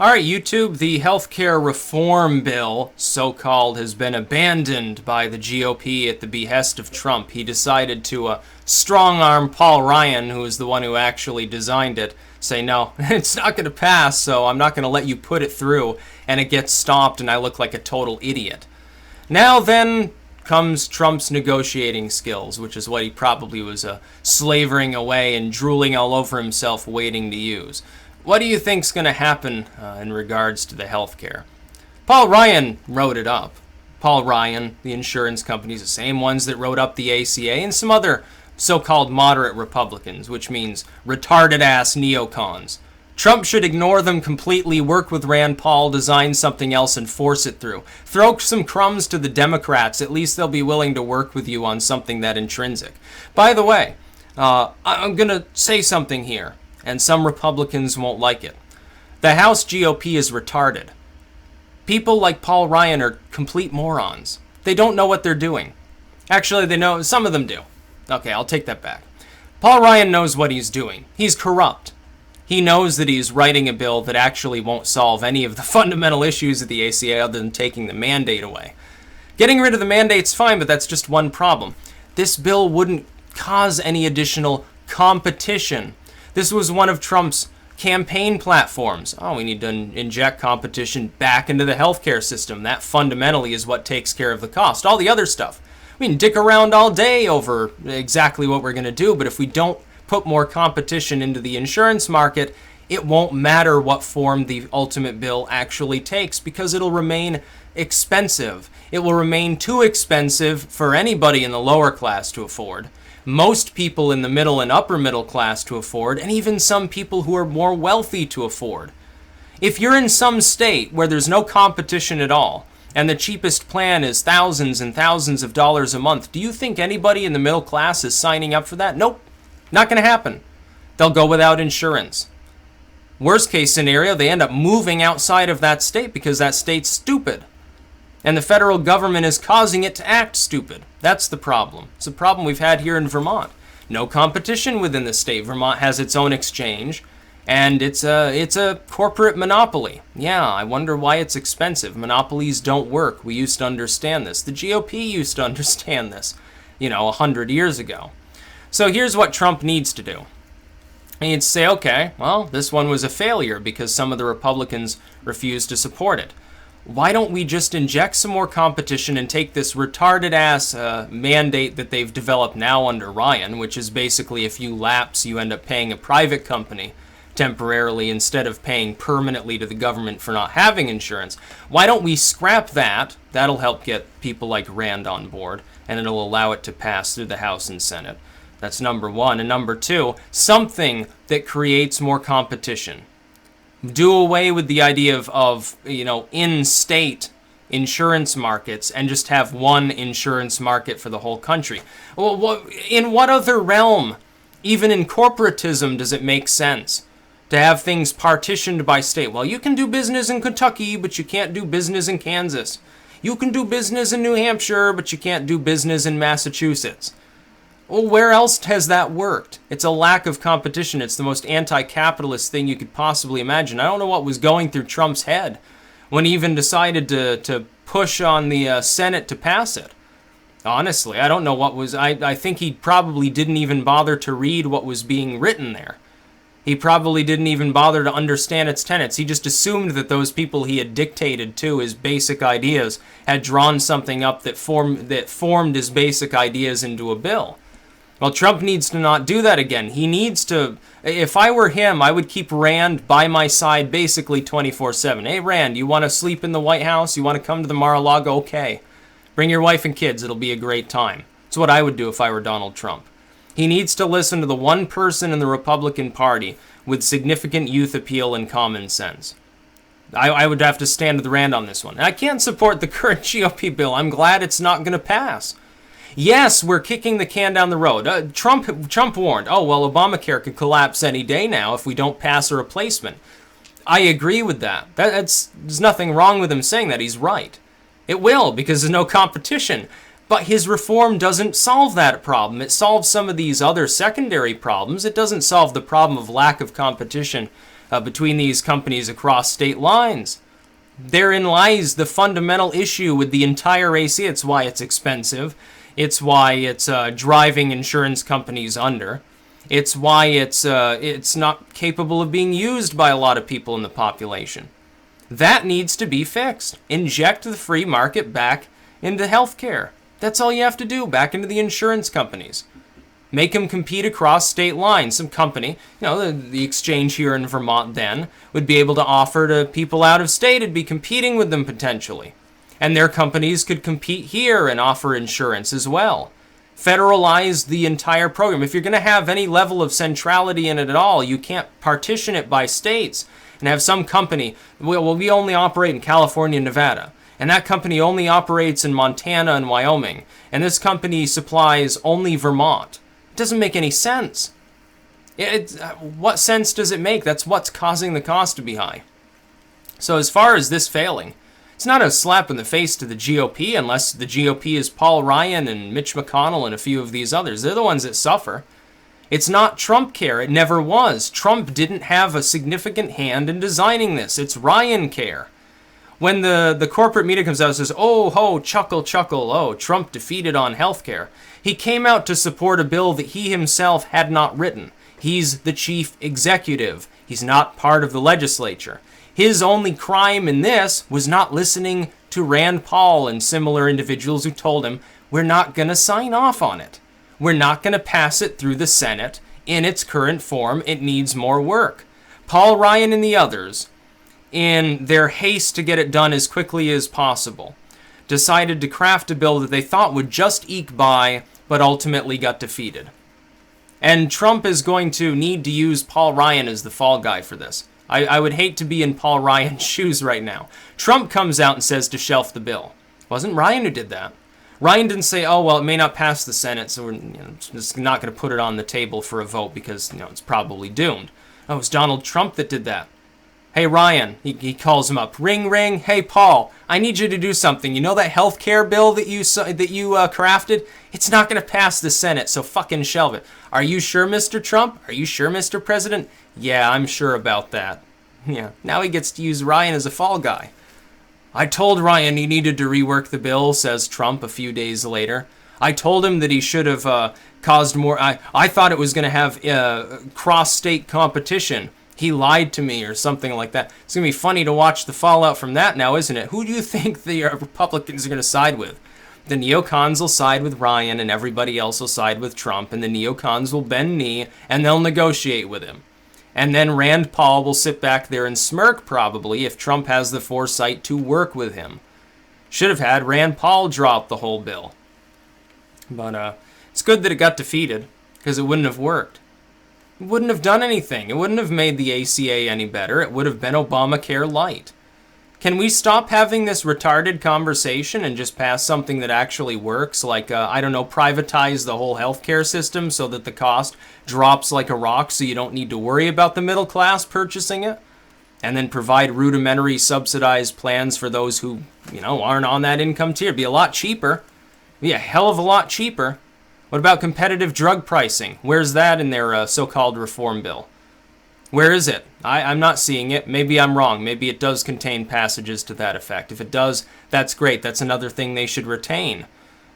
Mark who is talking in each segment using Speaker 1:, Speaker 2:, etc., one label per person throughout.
Speaker 1: All right, YouTube, the healthcare reform bill, so-called, has been abandoned by the GOP at the behest of Trump. He decided to strong-arm Paul Ryan, who is the one who actually designed it, say, no, it's not going to pass, so I'm not going to let you put it through, and it gets stopped, and I look like a total idiot. Now then comes Trump's negotiating skills, which is what he probably was slavering away and drooling all over himself waiting to use. What do you think's going to happen in regards to the healthcare? Paul Ryan wrote it up. Paul Ryan, the insurance companies, the same ones that wrote up the AHCA, and some other so-called moderate Republicans, which means retarded-ass neocons. Trump should ignore them completely, work with Rand Paul, design something else, and force it through. Throw some crumbs to the Democrats. At least they'll be willing to work with you on something that intrinsic. By the way, I'm going to say something here, and some Republicans won't like it. The House GOP is retarded. People like Paul Ryan are complete morons. They don't know what they're doing. Actually, they know. Some of them do. Okay, I'll take that back. Paul Ryan knows what he's doing. He's corrupt. He knows that he's writing a bill that actually won't solve any of the fundamental issues of the AHCA other than taking the mandate away. Getting rid of the mandate's fine, but that's just one problem. This bill wouldn't cause any additional competition. This was one of Trump's campaign platforms. Oh, we need to inject competition back into the healthcare system. That fundamentally is what takes care of the cost. All the other stuff, we can dick around all day over exactly what we're going to do, but if we don't put more competition into the insurance market, it won't matter what form the ultimate bill actually takes because it'll remain expensive. It will remain too expensive for anybody in the lower class to afford, most people in the middle and upper middle class to afford, and even some people who are more wealthy to afford. If you're in some state where there's no competition at all, and the cheapest plan is thousands and thousands of dollars a month, do you think anybody in the middle class is signing up for that? Nope. Not going to happen. They'll go without insurance. Worst case scenario, they end up moving outside of that state because that state's stupid. And the federal government is causing it to act stupid. That's the problem. It's a problem we've had here in Vermont. No competition within the state. Vermont has its own exchange, and it's a corporate monopoly. Yeah, I wonder why it's expensive. Monopolies don't work. We used to understand this. The GOP used to understand this, 100 years ago. So here's what Trump needs to do. He needs to say, okay, well, this one was a failure because some of the Republicans refused to support it. Why don't we just inject some more competition and take this retarded-ass mandate that they've developed now under Ryan, which is basically if you lapse, you end up paying a private company temporarily instead of paying permanently to the government for not having insurance. Why don't we scrap that? That'll help get people like Rand on board, and it'll allow it to pass through the House and Senate. That's number one. And number two, something that creates more competition. Do away with the idea of in-state insurance markets and just have one insurance market for the whole country. Well, in what other realm, even in corporatism, does it make sense to have things partitioned by state? Well, you can do business in Kentucky, but you can't do business in Kansas. You can do business in New Hampshire, but you can't do business in Massachusetts. Well, where else has that worked? It's a lack of competition. It's the most anti-capitalist thing you could possibly imagine. I don't know what was going through Trump's head when he even decided to push on the Senate to pass it. Honestly, I don't know what was... I think he probably didn't even bother to read what was being written there. He probably didn't even bother to understand its tenets. He just assumed that those people he had dictated to his basic ideas had drawn something up that formed his basic ideas into a bill. Well, Trump needs to not do that again. He needs to... If I were him, I would keep Rand by my side basically 24/7. Hey, Rand, you want to sleep in the White House? You want to come to the Mar-a-Lago? Okay. Bring your wife and kids. It'll be a great time. That's what I would do if I were Donald Trump. He needs to listen to the one person in the Republican Party with significant youth appeal and common sense. I would have to stand with Rand on this one. I can't support the current GOP bill. I'm glad it's not going to pass. Yes, we're kicking the can down the road. Trump warned, well, Obamacare could collapse any day now if we don't pass a replacement. I agree with that. There's nothing wrong with him saying that. He's right. It will, because there's no competition. But his reform doesn't solve that problem. It solves some of these other secondary problems. It doesn't solve the problem of lack of competition between these companies across state lines. Therein lies the fundamental issue with the entire AHCA. It's why it's expensive. It's why it's driving insurance companies under. It's why it's not capable of being used by a lot of people in the population. That needs to be fixed. Inject the free market back into healthcare. That's all you have to do, back into the insurance companies. Make them compete across state lines. Some company, the exchange here in Vermont then, would be able to offer to people out of state. It'd be competing with them potentially. And their companies could compete here and offer insurance as well. Federalize the entire program. If you're going to have any level of centrality in it at all, you can't partition it by states and have some company, well, we only operate in California and Nevada. And that company only operates in Montana and Wyoming. And this company supplies only Vermont. It doesn't make any sense. What sense does it make? That's what's causing the cost to be high. So as far as this failing, it's not a slap in the face to the GOP unless the GOP is Paul Ryan and Mitch McConnell and a few of these others. They're the ones that suffer. It's not Trump care. It never was. Trump didn't have a significant hand in designing this. It's Ryan care. When the corporate media comes out and says, oh, ho, chuckle, chuckle, oh, Trump defeated on healthcare, he came out to support a bill that he himself had not written. He's the chief executive. He's not part of the legislature. His only crime in this was not listening to Rand Paul and similar individuals who told him, we're not going to sign off on it. We're not going to pass it through the Senate in its current form. It needs more work. Paul Ryan and the others, in their haste to get it done as quickly as possible, decided to craft a bill that they thought would just eke by, but ultimately got defeated. And Trump is going to need to use Paul Ryan as the fall guy for this. I would hate to be in Paul Ryan's shoes right now. Trump comes out and says to shelf the bill. It wasn't Ryan who did that. Ryan didn't say, oh, well, it may not pass the Senate, so we're just not going to put it on the table for a vote because it's probably doomed. Oh, it was Donald Trump that did that. Hey, Ryan, he calls him up. Ring, ring. Hey, Paul, I need you to do something. You know that health care bill that you crafted? It's not going to pass the Senate, so fucking shelve it. Are you sure, Mr. Trump? Are you sure, Mr. President? Yeah, I'm sure about that. Yeah, now he gets to use Ryan as a fall guy. I told Ryan he needed to rework the bill, says Trump a few days later. I told him that he should have caused more... I thought it was going to have cross-state competition. He lied to me or something like that. It's going to be funny to watch the fallout from that now, isn't it? Who do you think the Republicans are going to side with? The neocons will side with Ryan and everybody else will side with Trump, and the neocons will bend knee and they'll negotiate with him. And then Rand Paul will sit back there and smirk probably if Trump has the foresight to work with him. Should have had Rand Paul drop the whole bill. But it's good that it got defeated because it wouldn't have worked. It wouldn't have done anything. It wouldn't have made the AHCA any better. It would have been Obamacare light. Can we stop having this retarded conversation and just pass something that actually works? Like, privatize the whole healthcare system so that the cost drops like a rock so you don't need to worry about the middle class purchasing it? And then provide rudimentary subsidized plans for those who, aren't on that income tier. It'd be a lot cheaper. It'd be a hell of a lot cheaper. What about competitive drug pricing? Where's that in their so-called reform bill? Where is it? I'm not seeing it. Maybe I'm wrong. Maybe it does contain passages to that effect. If it does, that's great. That's another thing they should retain.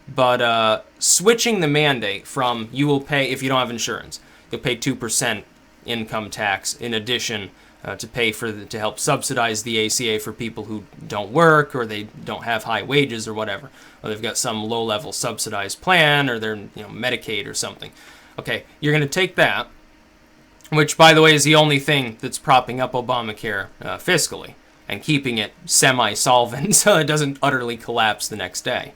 Speaker 1: But switching the mandate from you will pay, if you don't have insurance, you'll pay 2% income tax in addition to help subsidize the AHCA for people who don't work or they don't have high wages or whatever. Or they've got some low-level subsidized plan or they're Medicaid or something. Okay, you're going to take that, which, by the way, is the only thing that's propping up Obamacare fiscally and keeping it semi-solvent so it doesn't utterly collapse the next day.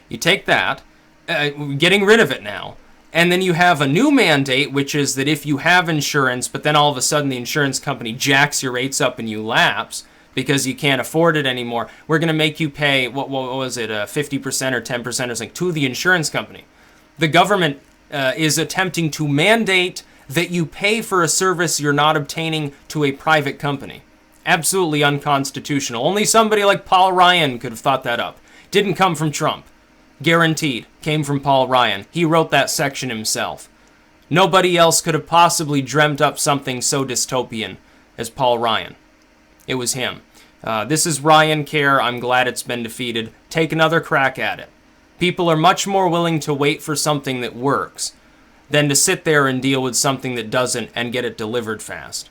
Speaker 1: You take that, getting rid of it now, and then you have a new mandate, which is that if you have insurance, but then all of a sudden the insurance company jacks your rates up and you lapse because you can't afford it anymore, we're going to make you pay, what was it, 50% or 10% or something to the insurance company. The government is attempting to mandate that you pay for a service you're not obtaining to a private company. Absolutely unconstitutional. Only somebody like Paul Ryan could have thought that up. Didn't come from Trump. Guaranteed. Came from Paul Ryan. He wrote that section himself. Nobody else could have possibly dreamt up something so dystopian as Paul Ryan. It was him. This is Ryan Care. I'm glad it's been defeated. Take another crack at it. People are much more willing to wait for something that works than to sit there and deal with something that doesn't and get it delivered fast.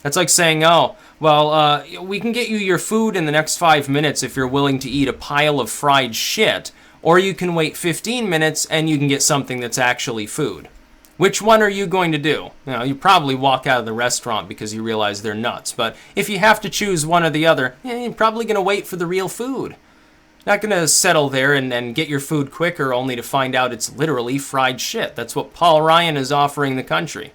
Speaker 1: That's like saying, oh, well, we can get you your food in the next 5 minutes if you're willing to eat a pile of fried shit, or you can wait 15 minutes and you can get something that's actually food. Which one are you going to do? You probably walk out of the restaurant because you realize they're nuts, but if you have to choose one or the other, you're probably going to wait for the real food. Not going to settle there and get your food quicker only to find out it's literally fried shit. That's what Paul Ryan is offering the country.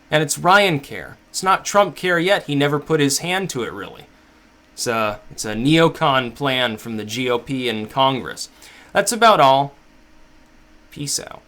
Speaker 1: And it's Ryan Care. It's not Trump Care yet. He never put his hand to it, really. It's a neocon plan from the GOP and Congress. That's about all. Peace out.